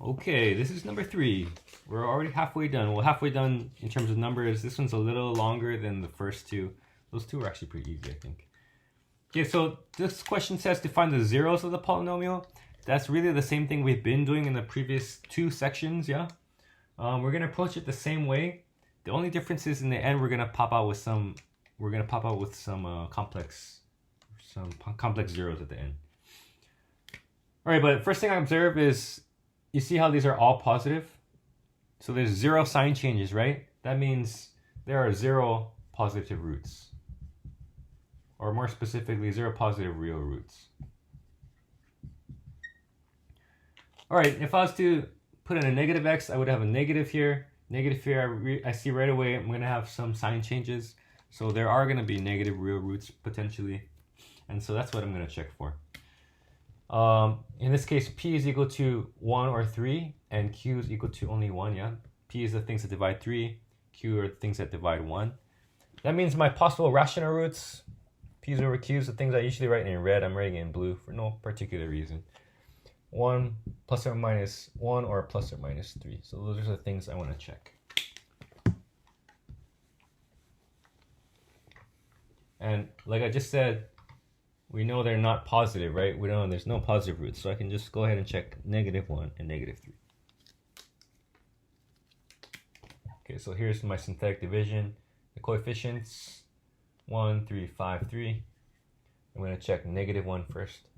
Okay, this is number 3. We're already halfway done. Well, halfway done in terms of numbers. This one's a little longer than the first two. Those two are actually pretty easy, I think. Okay, so this question says to find the zeros of the polynomial. That's really the same thing we've been doing in the previous 2 sections, yeah? We're gonna approach it the same way. The only difference is in the end we're gonna pop out with some complex zeros at the end. All right, but first thing I observe is you see how these are all positive? So there's 0 sign changes, right? That means there are 0 positive roots. Or more specifically, 0 positive real roots. All right, if I was to put in a negative x, I would have a negative here. Negative here, I see right away I'm going to have some sign changes. So there are going to be negative real roots potentially. And so that's what I'm going to check for. In this case, p is equal to 1 or 3, and q is equal to only 1, yeah? P is the things that divide 3, q are the things that divide 1. That means my possible rational roots, p's over q's, the things I usually write in red, I'm writing in blue for no particular reason. 1 plus or minus 1 or plus or minus 3. So those are the things I want to check. And like I just said, we know they're not positive, right? We know there's no positive roots. So I can just go ahead and check -1 and -3. Okay, so here's my synthetic division. The coefficients, 1, 3, 5, 3. I'm going to check -1 first.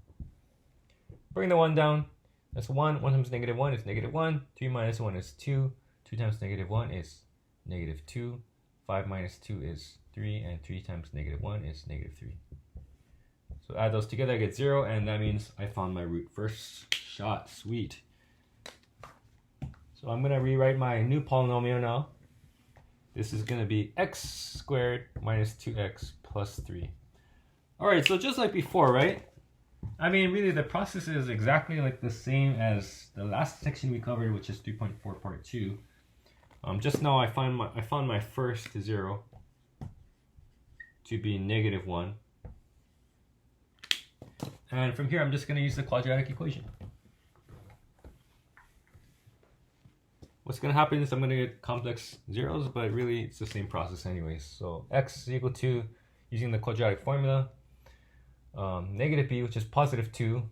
Bring the 1 down. That's 1. 1 times -1 is -1. 3 minus 1 is 2. 2 times -1 is -2. 5 minus 2 is 3. And 3 times -1 is -3. So add those together, I get 0. And that means I found my root first shot. Sweet. So I'm going to rewrite my new polynomial now. This is going to be x squared minus 2x plus 3. All right, so just like before, right? I mean, really, the process is exactly like the same as the last section we covered, which is 3.4 part 2. Just now I found my first 0 to be -1. And from here, I'm just going to use the quadratic equation. What's going to happen is I'm going to get complex zeros, but really it's the same process anyways. So x is equal to, using the quadratic formula, -b, which is +2,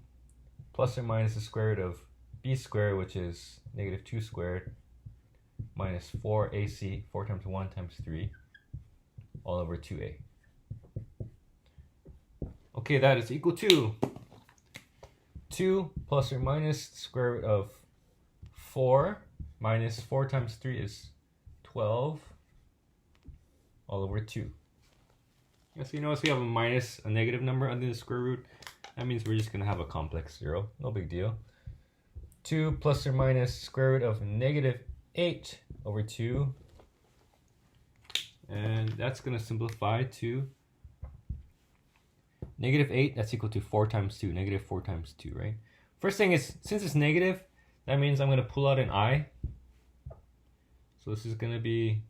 plus or minus the square root of b squared, which is -2 squared, minus 4ac, 4 times 1 times 3, all over 2a. Okay, that is equal to 2 plus or minus the square root of 4 minus 4 times 3 is 12, all over 2. Yeah, so you notice we have a negative number under the square root. That means we're just going to have a complex 0. No big deal. 2 plus or minus square root of -8 over 2. And that's going to simplify to -8. That's equal to 4 times 2. -4 times 2, right? First thing is, since it's negative, that means I'm going to pull out an I. So this is going to be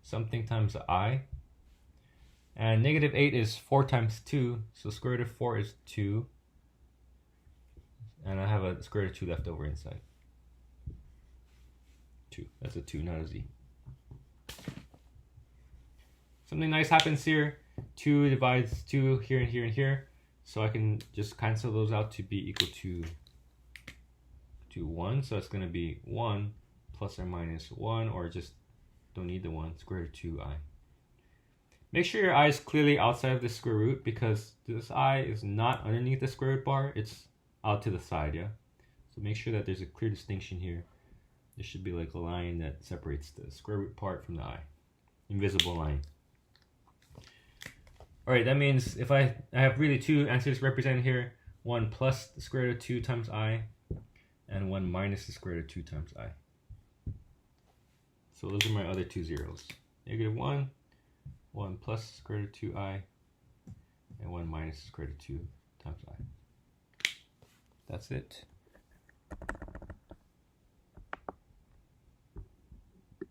something times I. And -8 is 4 times 2, so square root of 4 is 2. And I have a square root of 2 left over inside. 2, that's a 2, not a z. Something nice happens here. 2 divides 2 here and here and here. So I can just cancel those out to be equal to 1. So it's going to be 1 plus or minus 1, or just don't need the 1, square root of 2i. Make sure your I is clearly outside of the square root, because this I is not underneath the square root bar, it's out to the side, yeah? So make sure that there's a clear distinction here. There should be like a line that separates the square root part from the I. Invisible line. Alright, that means if I have really 2 answers represented here, 1 plus the square root of 2 times I, and 1 minus the square root of 2 times I. So those are my other 2 zeros. -1, 1 plus the square root of 2i, and 1 minus the square root of 2 times I. That's it.